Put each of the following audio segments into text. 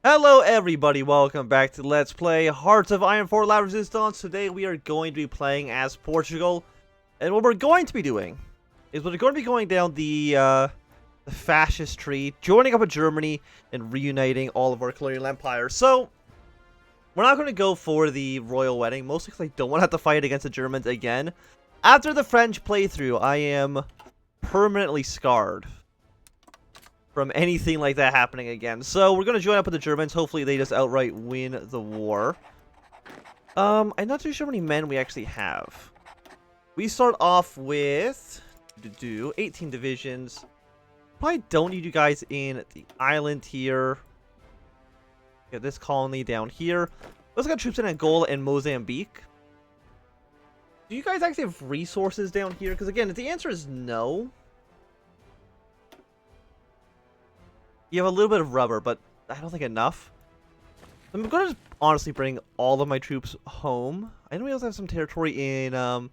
Hello everybody, welcome back to Let's Play Hearts of Iron 4 La Resistance. Today we are going to be playing as Portugal, and what we're going to be doing is we're going to be going down the fascist tree, joining up with Germany, and reuniting all of our colonial empires. So, we're not going to go for the royal wedding, mostly because I don't want to have to fight against the Germans again. After the French playthrough, I am permanently scarred from anything like that happening again. So we're going to join up with the Germans. Hopefully they just outright win the war. I'm not too sure how many men we actually have. We start off with 18 divisions. Probably don't need you guys in the island here. Get this colony down here. Let's got troops in Angola and Mozambique. Do you guys actually have resources down here? Because again, if the answer is no, you have a little bit of rubber, but I don't think enough. I'm going to honestly bring all of my troops home. I know we also have some territory in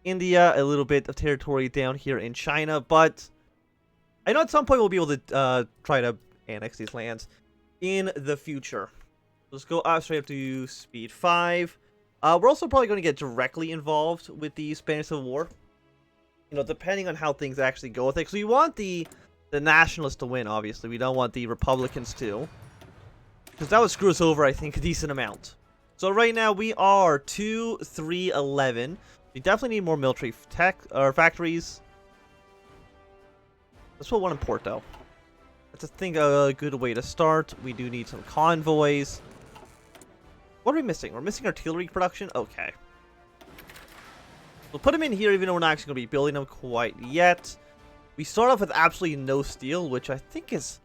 India, a little bit of territory down here in China, but I know at some point we'll be able to try to annex these lands in the future. Let's go straight up to speed 5. We're also probably going to get directly involved with the Spanish Civil War. You know, depending on how things actually go with it. So we want the Nationalists to win, obviously. We don't want the Republicans to, because that would screw us over, I think, a decent amount. So right now we are 2, 3, 11. We definitely need more military tech or factories. Let's put one in Porto. That's, I think, a good way to start. We do need some convoys. What are we missing? We're missing artillery production? Okay. We'll put them in here, even though we're not actually going to be building them quite yet. We start off with absolutely no steel, which I think is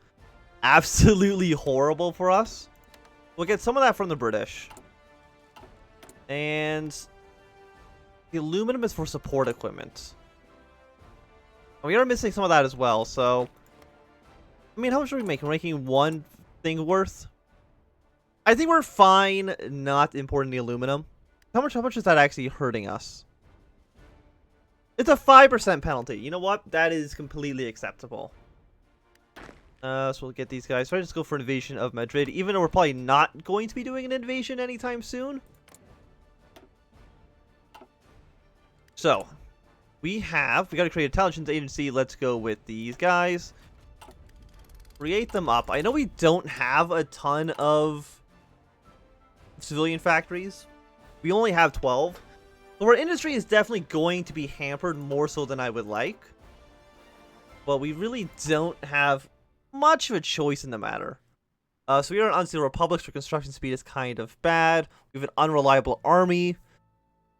absolutely horrible for us. We'll get some of that from the British. And the aluminum is for support equipment. We are missing some of that as well, so I mean, how much are we making? We're making one thing worth? I think we're fine not importing the aluminum. How much is that actually hurting us? It's a 5% penalty. You know what? That is completely acceptable. So we'll get these guys. So I just go for an invasion of Madrid, even though we're probably not going to be doing an invasion anytime soon. So, we got to create an intelligence agency. Let's go with these guys. Create them up. I know we don't have a ton of civilian factories. We only have 12. So our industry is definitely going to be hampered more so than I would like. But we really don't have much of a choice in the matter. So we are an unstable republic, so construction speed is kind of bad. We have an unreliable army.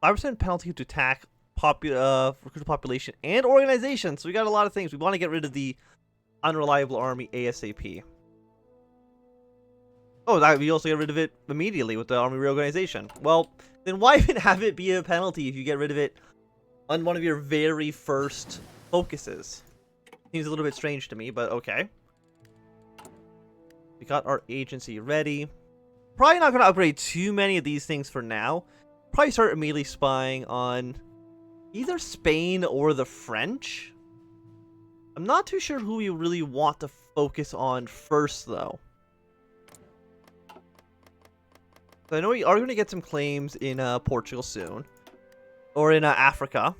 5% penalty to attack recruit population and organization. So we got a lot of things. We want to get rid of the unreliable army ASAP. Oh, we also get rid of it immediately with the army reorganization. Well, then why even have it be a penalty if you get rid of it on one of your very first focuses? Seems a little bit strange to me, but okay. We got our agency ready. Probably not going to upgrade too many of these things for now. Probably start immediately spying on either Spain or the French. I'm not too sure who we really want to focus on first, though. So I know we are going to get some claims in Portugal soon. Or in Africa.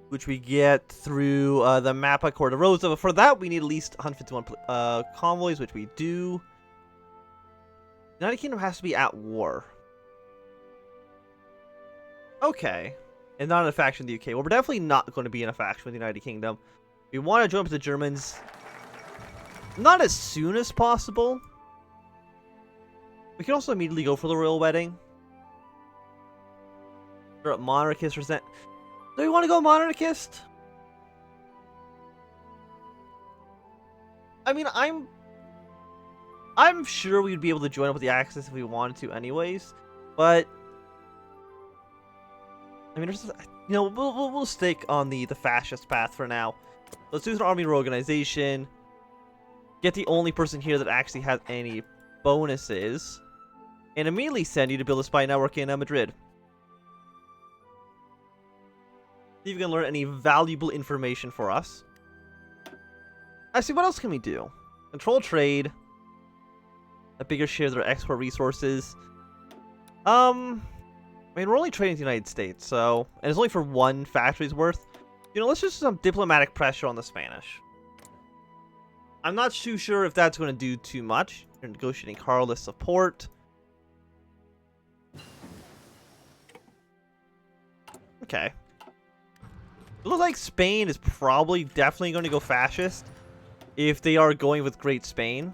Which we get through the Mapa Corderosa. But for that, we need at least 151 convoys, which we do. The United Kingdom has to be at war. Okay. And not in a faction with the UK. Well, we're definitely not going to be in a faction with the United Kingdom. We want to join up with the Germans. Not as soon as possible. We can also immediately go for the royal wedding. Monarchist resent. Do we want to go monarchist? I mean, I'm sure we'd be able to join up with the Axis if we wanted to, anyways. But I mean, there's, you know, we'll stick on the fascist path for now. Let's do an army reorganization. Get the only person here that actually has any bonuses. And immediately send you to build a spy network in Madrid. See if you can learn any valuable information for us. Actually, what else can we do? Control trade. a bigger share of their export resources. I mean, we're only trading with the United States, so... And it's only for one factory's worth. You know, let's just do some diplomatic pressure on the Spanish. I'm not too sure if that's going to do too much. You're negotiating Carlist support. Okay. It looks like Spain is probably definitely going to go fascist if they are going with Great Spain.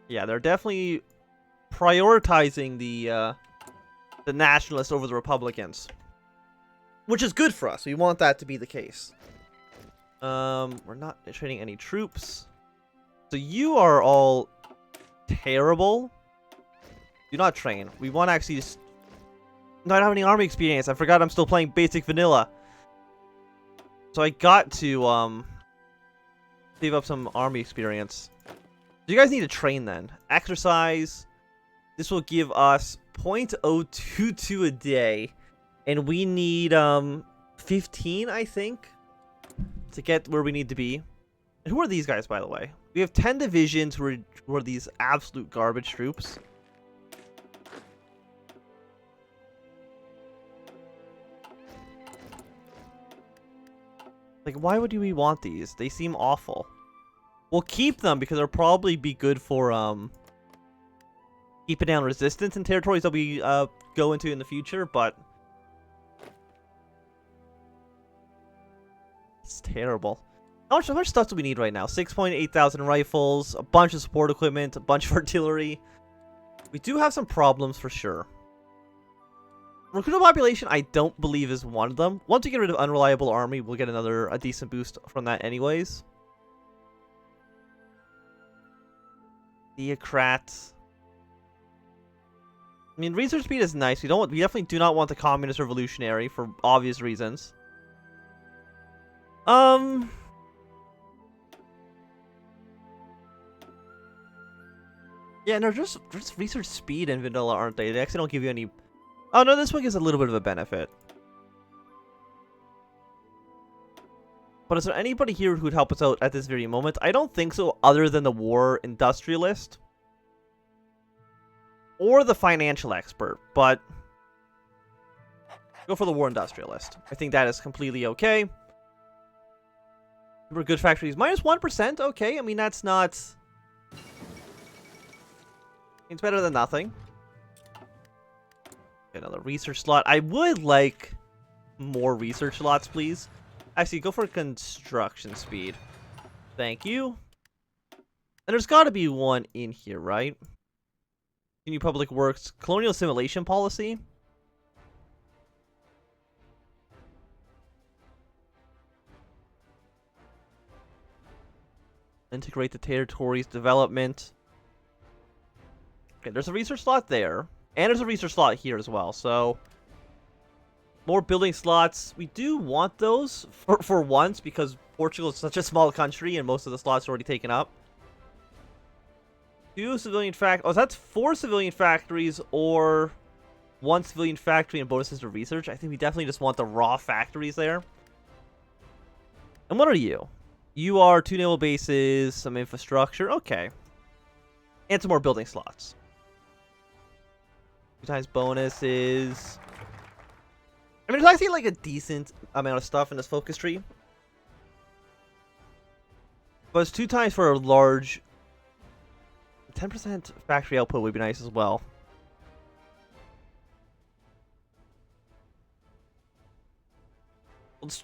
Yeah, they're definitely prioritizing the Nationalists over the Republicans, which is good for us. We want that to be the case. We're not trading any troops, so you are all terrible. Do not train. We want to actually just not have any army experience. I forgot I'm still playing basic vanilla, so I got to save up some army experience. So you guys need to train then. Exercise. This will give us 0.022 a day. And we need 15, I think, to get where we need to be. And who are these guys, by the way? We have 10 divisions who are these absolute garbage troops. Like, why would we want these? They seem awful. We'll keep them because they'll probably be good for keeping down resistance in territories that we go into in the future, but it's terrible. How much stuff do we need right now? 6.8 thousand rifles, a bunch of support equipment, a bunch of artillery. We do have some problems for sure. Recruitable population, I don't believe is one of them. Once we get rid of unreliable army, we'll get a decent boost from that anyways. Theocrats. I mean, research speed is nice. We definitely do not want the communist revolutionary for obvious reasons. Yeah, no, just research speed and vanilla, aren't they? They actually don't give you any. Oh no, this one gives a little bit of a benefit. But is there anybody here who would help us out at this very moment? I don't think so, other than the war industrialist. Or the financial expert, but go for the war industrialist. I think that is completely okay. We're good factories. Minus 1%, okay. I mean, that's not... It's better than nothing. Another research slot. I would like more research slots, please. Actually, go for construction speed. Thank you. And there's got to be one in here, right? Continue public works. Colonial assimilation policy. Integrate the territories. Development. Okay, there's a research slot there. And there's a research slot here as well, so... More building slots. We do want those for once, because Portugal is such a small country and most of the slots are already taken up. 2 civilian factories. Oh, that's 4 civilian factories or 1 civilian factory and bonuses to research. I think we definitely just want the raw factories there. And what are you? You are 2 naval bases, some infrastructure. Okay. And some more building slots. 2 times bonuses. I mean, there's actually like a decent amount of stuff in this focus tree. But it's 2 times for a large... 10% factory output would be nice as well.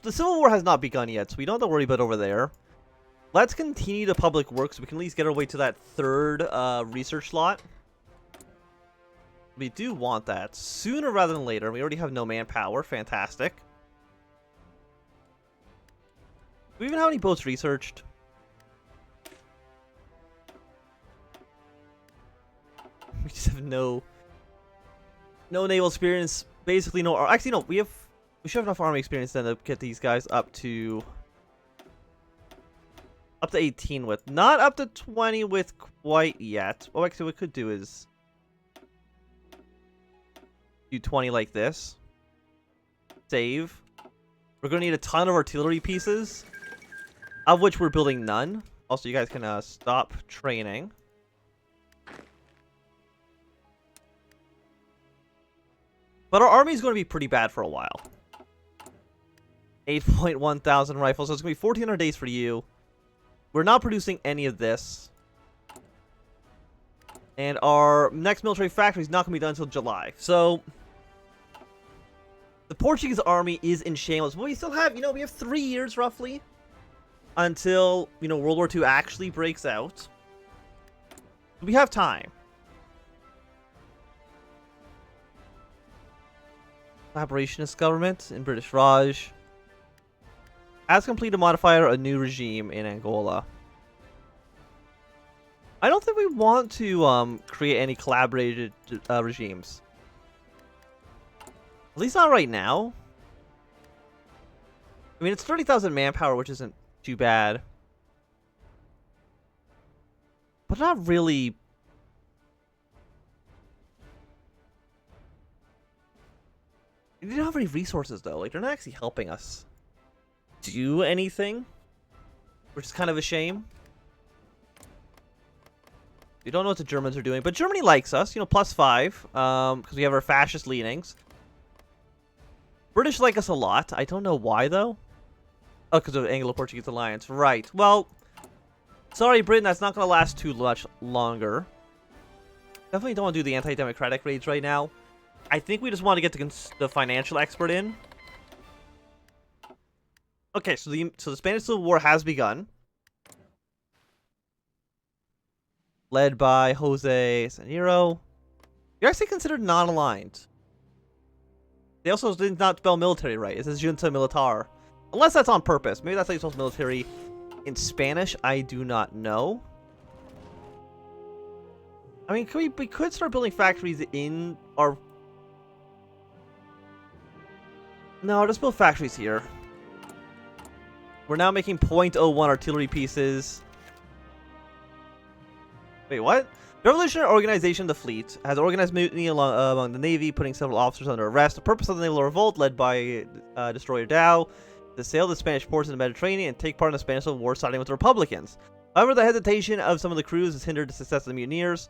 The Civil War has not begun yet, so we don't have to worry about over there. Let's continue the public works so we can at least get our way to that 3rd research slot. We do want that sooner rather than later. We already have no manpower. Fantastic. Do we even have any boats researched? We just have no naval experience. Basically, no. Actually, no. We should have enough army experience then to get these guys up to 18 with. Not up to 20 with quite yet. Oh, actually, what we could do is do 20 like this. Save. We're going to need a ton of artillery pieces. of which we're building none. Also, you guys can stop training. But our army is going to be pretty bad for a while. 8.1 thousand rifles, so it's going to be 1,400 days for you. We're not producing any of this. And our next military factory is not going to be done until July. So, the Portuguese army is in shambles. But we still have, we have 3 years roughly until, World War II actually breaks out. We have time. Collaborationist government in British Raj has completed modifier a new regime in Angola. I don't think we want to create any collaborated regimes. At least not right now. I mean, it's 30,000 manpower, which isn't too bad. But not really. They don't have any resources, though. Like, they're not actually helping us do anything, which is kind of a shame. We don't know what the Germans are doing, but Germany likes us, +5, because we have our fascist leanings. British like us a lot. I don't know why, though. Oh, because of the Anglo-Portuguese alliance. Right. Well, sorry, Britain, that's not going to last too much longer. Definitely don't want to do the anti-democratic raids right now. I think we just want to get the financial expert in. Okay, so the Spanish Civil War has begun. Led by Jose Saniro. You're actually considered non-aligned. They also did not spell military right. It says Junta Militar. Unless that's on purpose. Maybe that's how you spell military in Spanish. I do not know. I mean, we could start building factories in our... No, just build factories here. We're now making .01 artillery pieces. Wait, what? The Revolutionary Organization of the Fleet has organized mutiny among the Navy, putting several officers under arrest. The purpose of the naval revolt, led by Destroyer Dow, to sail the Spanish ports in the Mediterranean and take part in the Spanish Civil War, siding with the Republicans. However, the hesitation of some of the crews has hindered the success of the mutineers.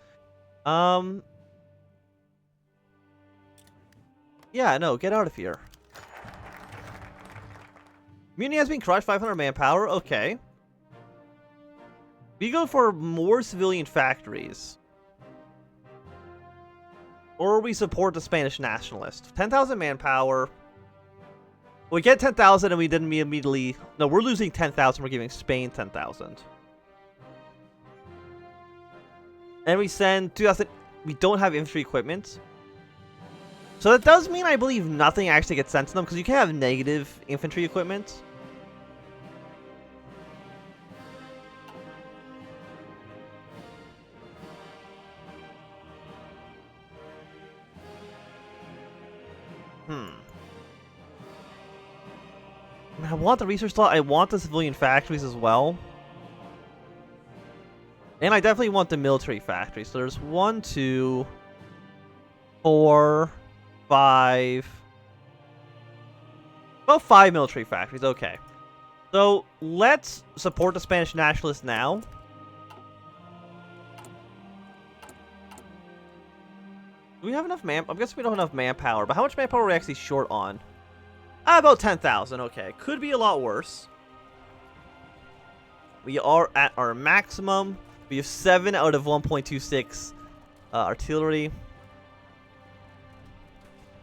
Yeah, no, get out of here. Mutiny has been crushed, 500 manpower. Okay. We go for more civilian factories. Or we support the Spanish Nationalist. 10,000 manpower. We get 10,000 and we didn't immediately... No, we're losing 10,000. We're giving Spain 10,000. And we send 2,000... We don't have infantry equipment. So that does mean, I believe, nothing actually gets sent to them, because you can have negative infantry equipment. I want the research slot. I want the civilian factories as well. And I definitely want the military factories. So there's 1, 2, 4, 5. About 5 military factories. Okay. So let's support the Spanish Nationalists now. Do we have enough I guess we don't have enough manpower. But how much manpower are we actually short on? About 10,000. Okay. Could be a lot worse. We are at our maximum. We have 7 out of 1.26 artillery.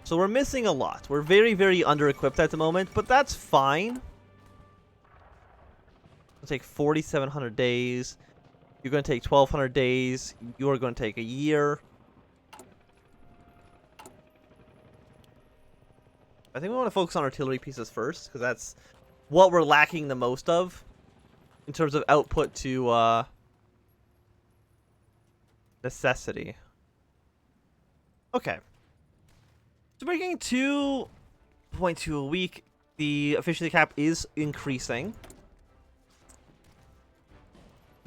So we're missing a lot. We're very, very under-equipped at the moment, but that's fine. It'll take 4,700 days. You're going to take 1,200 days. You're going to take a year. I think we want to focus on artillery pieces first, because that's what we're lacking the most of in terms of output to necessity. Okay. So we're getting 2.2 a week. The efficiency cap is increasing.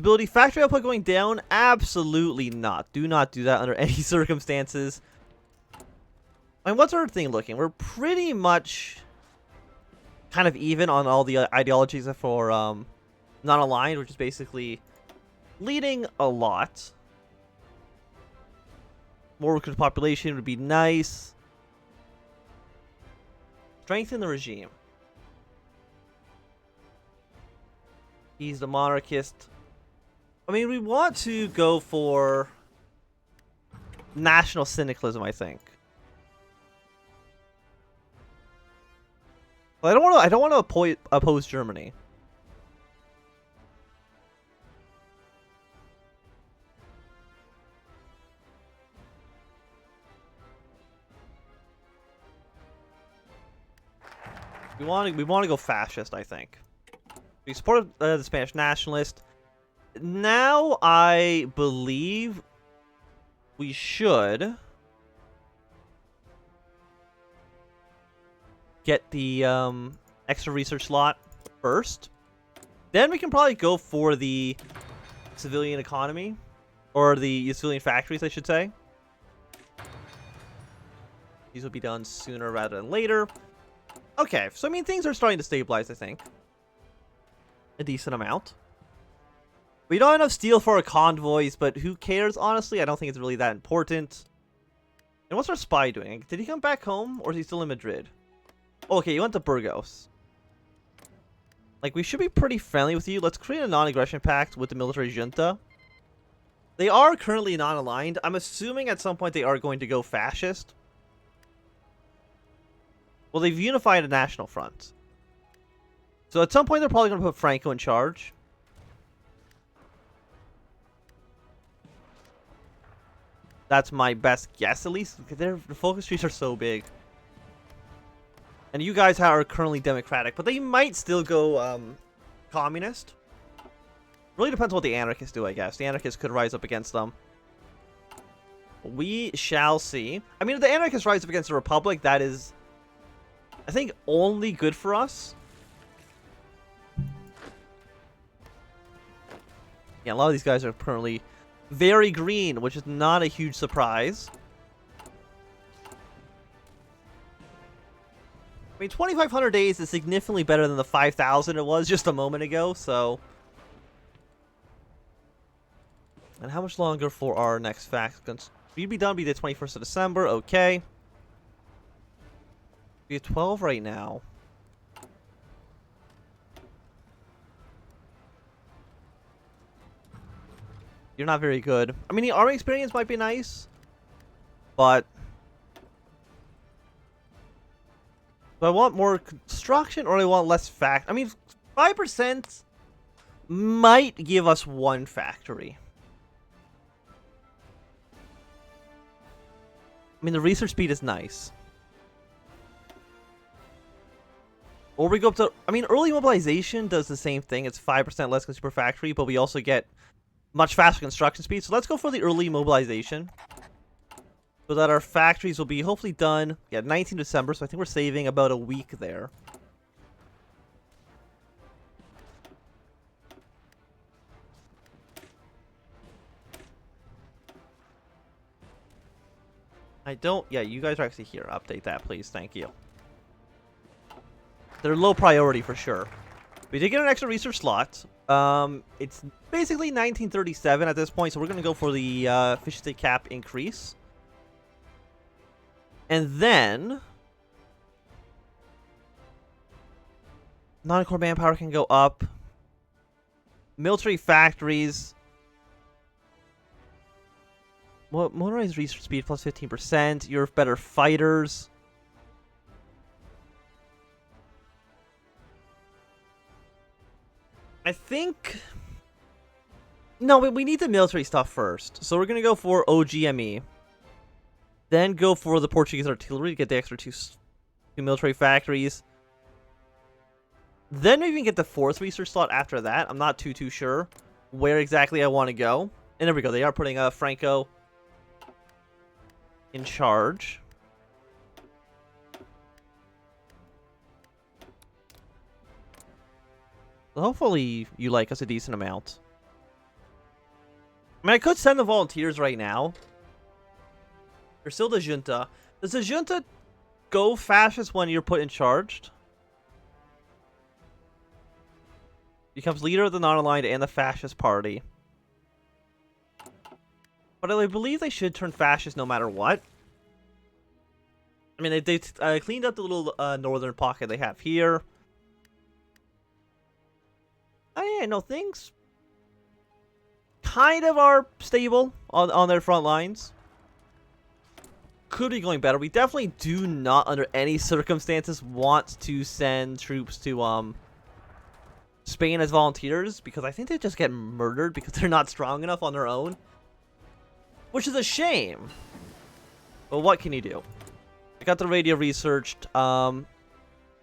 Ability factory output going down? Absolutely not. Do not do that under any circumstances. I mean, what's our thing looking? We're pretty much kind of even on all the ideologies for non-aligned, which is basically leading a lot. More recruit population would be nice. Strengthen the regime. He's the monarchist. I mean, we want to go for national syndicalism, I think. Well, I don't want to oppose Germany. We want to go fascist, I think. We support the Spanish Nationalist. Now I believe we should get the extra research slot first. Then we can probably go for the civilian economy, or the civilian factories, I should say. These will be done sooner rather than later. Okay, so I mean, things are starting to stabilize, I think. A decent amount. We don't have enough steel for our convoys, but who cares, honestly? I don't think it's really that important. And what's our spy doing? Did he come back home, or is he still in Madrid? Okay, you went to Burgos. Like, we should be pretty friendly with you. Let's create a non-aggression pact with the military junta. They are currently non-aligned. I'm assuming at some point they are going to go fascist. Well, they've unified a national front. So at some point they're probably going to put Franco in charge. That's my best guess, at least. The focus trees are so big. And you guys are currently democratic, but they might still go communist. Really depends on what the anarchists do, I guess. The anarchists could rise up against them. We shall see. I mean, if the anarchists rise up against the Republic, that is, I think, only good for us. Yeah, a lot of these guys are currently very green, which is not a huge surprise. I mean, 2,500 days is significantly better than the 5,000 it was just a moment ago, so... And how much longer for our next fact? We'd be done by the 21st of December, okay. We're at 12 right now. You're not very good. I mean, the army experience might be nice, but... Do I want more construction, or do I want less I mean, 5% might give us one factory. I mean, the research speed is nice. Or we go up to... I mean, early mobilization does the same thing. It's 5% less consumer factory, but we also get much faster construction speed. So let's go for the early mobilization. So that our factories will be hopefully done, 19 December, so I think we're saving about a week there. Yeah, you guys are actually here. Update that, please. Thank you. They're low priority for sure. We did get an extra research slot. It's basically 1937 at this point, so we're going to go for the efficiency cap increase. And then non-core manpower can go up. Military factories. Motorized research speed plus 15%. You're better fighters. I think... No, we need the military stuff first. So we're going to go for OGME. Then go for the Portuguese artillery to get the extra two military factories. Then maybe we can get the 4th research slot after that. I'm not too sure where exactly I want to go. And there we go. They are putting Franco in charge. So hopefully you like us a decent amount. I mean, I could send the volunteers right now. There's still the junta. Does the junta go fascist when you're put in charge? becomes leader of the non-aligned and the fascist party. But I believe they should turn fascist no matter what. I mean, they cleaned up the little northern pocket they have here. Oh yeah, no, things kind of are stable on their front lines. Could be going better. We definitely do not, under any circumstances, want to send troops to Spain as volunteers, because I think they just get murdered because they're not strong enough on their own. Which is a shame. But what can you do? I got the radio researched. You're a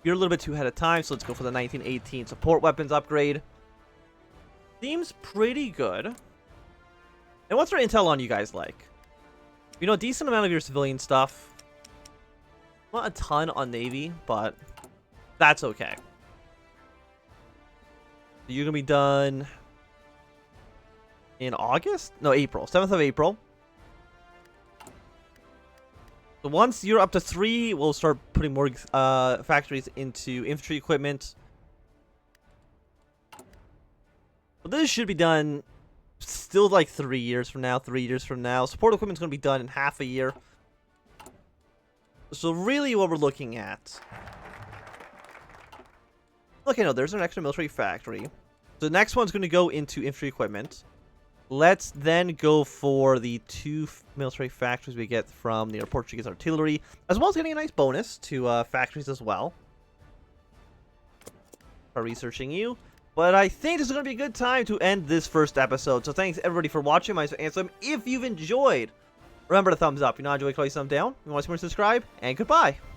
little bit too ahead of time, so let's go for the 1918 support weapons upgrade. Seems pretty good. And what's our intel on you guys like? You know, a decent amount of your civilian stuff. Not a ton on Navy, but that's okay. You're going to be done in August? No, April. 7th of April. So once you're up to 3, we'll start putting more factories into infantry equipment. But this should be done still like 3 years from now, 3 years from now. Support equipment's going to be done in half a year. So really what we're looking at... Okay, no, there's an extra military factory. The next one's going to go into infantry equipment. Let's then go for the 2 military factories we get from the Portuguese artillery, as well as getting a nice bonus to factories as well. Start researching you. But I think this is going to be a good time to end this first episode. So thanks everybody for watching. My name is Ansem. If you've enjoyed, remember to thumbs up. If you not enjoy, please thumbs down. If you want to see more, subscribe. And goodbye.